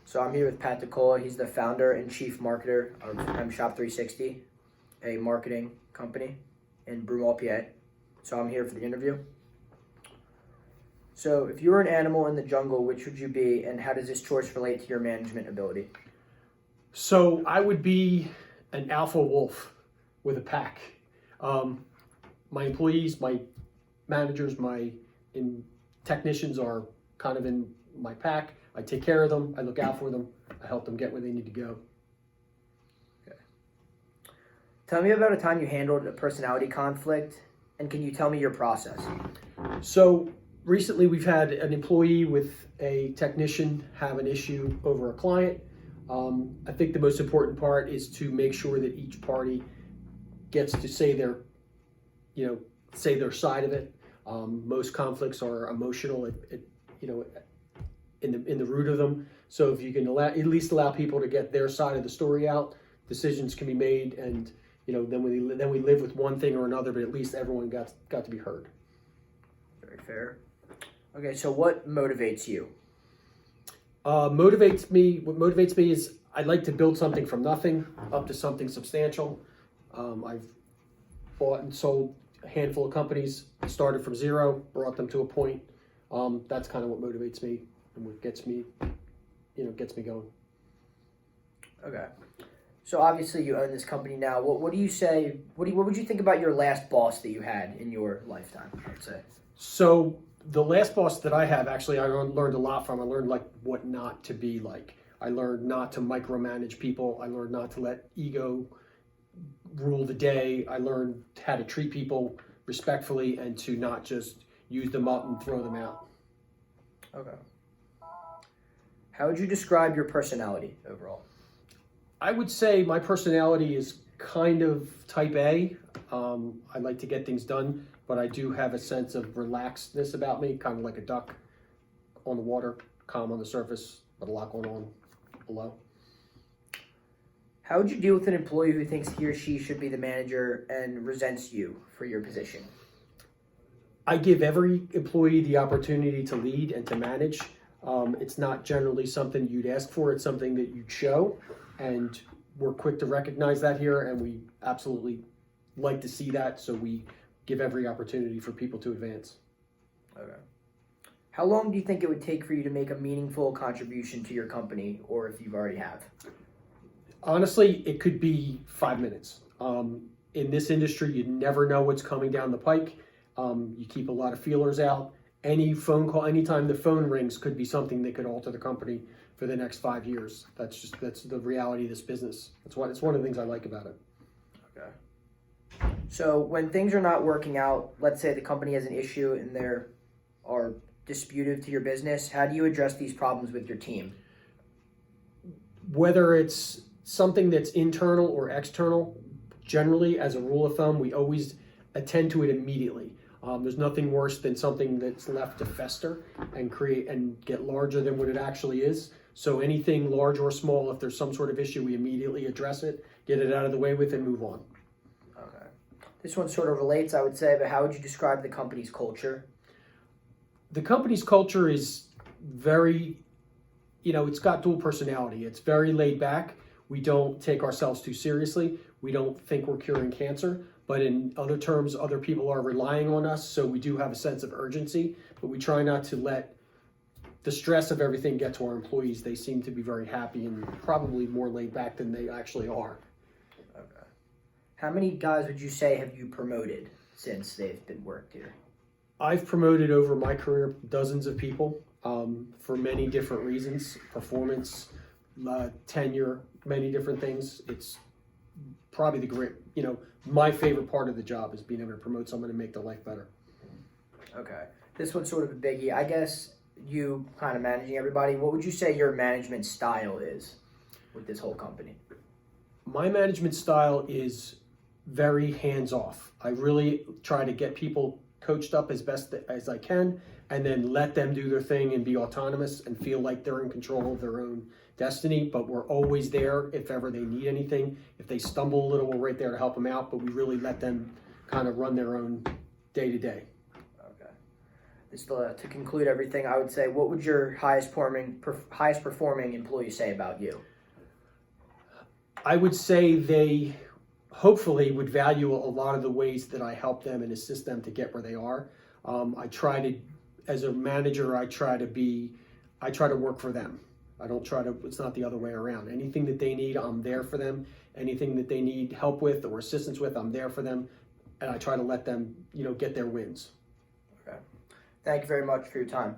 So I'm here with Pat DeCola. He's the founder and chief marketer of Shop 360, a marketing company in Broomall, PA. So I'm here for the interview. So if you were an animal in the jungle, which would you be, and how does this choice relate to your management ability? So I would be an alpha wolf with a pack. My employees, my managers, my technicians are kind of in my pack. I take care of them. I look out for them. I help them get where they need to go. Okay. Tell me about a time you handled a personality conflict, and can you tell me your process? So recently we've had an employee with a technician have an issue over a client. I think the most important part is to make sure that each party gets to say their side of it. Most conflicts are emotional, in the root of them. So if you can at least allow people to get their side of the story out, decisions can be made, and then we live with one thing or another, but at least everyone got to be heard. Very fair. Okay, so what motivates you? What motivates me is I'd like to build something from nothing up to something substantial. I've bought and sold a handful of companies, started from zero, brought them to a point. That's kind of what motivates me and what gets me going. Okay. So obviously you own this company now. What do you say? What would you think about your last boss that you had in your lifetime, I would say? So the last boss that I have, actually, I learned a lot from. I learned what not to be like. I learned not to micromanage people. I learned not to let ego rule the day. I learned how to treat people respectfully and to not just use them up and throw them out. Okay. How would you describe your personality overall? I would say my personality is kind of type A. I like to get things done, but I do have a sense of relaxedness about me, kind of like a duck on the water, calm on the surface, but a lot going on below. How would you deal with an employee who thinks he or she should be the manager and resents you for your position? I give every employee the opportunity to lead and to manage. It's not generally something you'd ask for. It's something that you'd show, and we're quick to recognize that here, and we absolutely like to see that, so we give every opportunity for people to advance. Okay. How long do you think it would take for you to make a meaningful contribution to your company, or if you've already have? Honestly, it could be 5 minutes. In this industry, you never know what's coming down the pike. You keep a lot of feelers out. Any phone call, anytime the phone rings, could be something that could alter the company for the next 5 years. That's the reality of this business. It's one of the things I like about it. Okay. So when things are not working out, let's say the company has an issue and there are disputed to your business, how do you address these problems with your team? Whether it's something that's internal or external, generally, as a rule of thumb, we always attend to it immediately. There's nothing worse than something that's left to fester and get larger than what it actually is. So anything large or small, if there's some sort of issue, we immediately address it, get it out of the way with, and move on. Okay. This one sort of relates, I would say, but how would you describe the company's culture? The company's culture is very, it's got dual personality. It's very laid back. We don't take ourselves too seriously. We don't think we're curing cancer. But in other terms, other people are relying on us, so we do have a sense of urgency, but we try not to let the stress of everything get to our employees. They seem to be very happy and probably more laid back than they actually are. Okay. How many guys would you say have you promoted since they've been worked here? I've promoted over my career dozens of people for many different reasons, performance, tenure, many different things. It's probably my favorite part of the job is being able to promote someone and make their life better. Okay. This one's sort of a biggie. I guess you kind of managing everybody. What would you say your management style is with this whole company? My management style is very hands-off. I really try to get people coached up as best as I can, and then let them do their thing and be autonomous and feel like they're in control of their own destiny. But we're always there if ever they need anything. If they stumble a little, we're right there to help them out, but we really let them kind of run their own day to day. Okay. just to conclude everything, I would say, what would your highest performing employee say about you? I would say they hopefully would value a lot of the ways that I help them and assist them to get where they are. I try to, as a manager, I try to work for them. I don't try to, it's not the other way around. Anything that they need, I'm there for them. Anything that they need help with or assistance with, I'm there for them. And I try to let them, get their wins. Okay. Thank you very much for your time.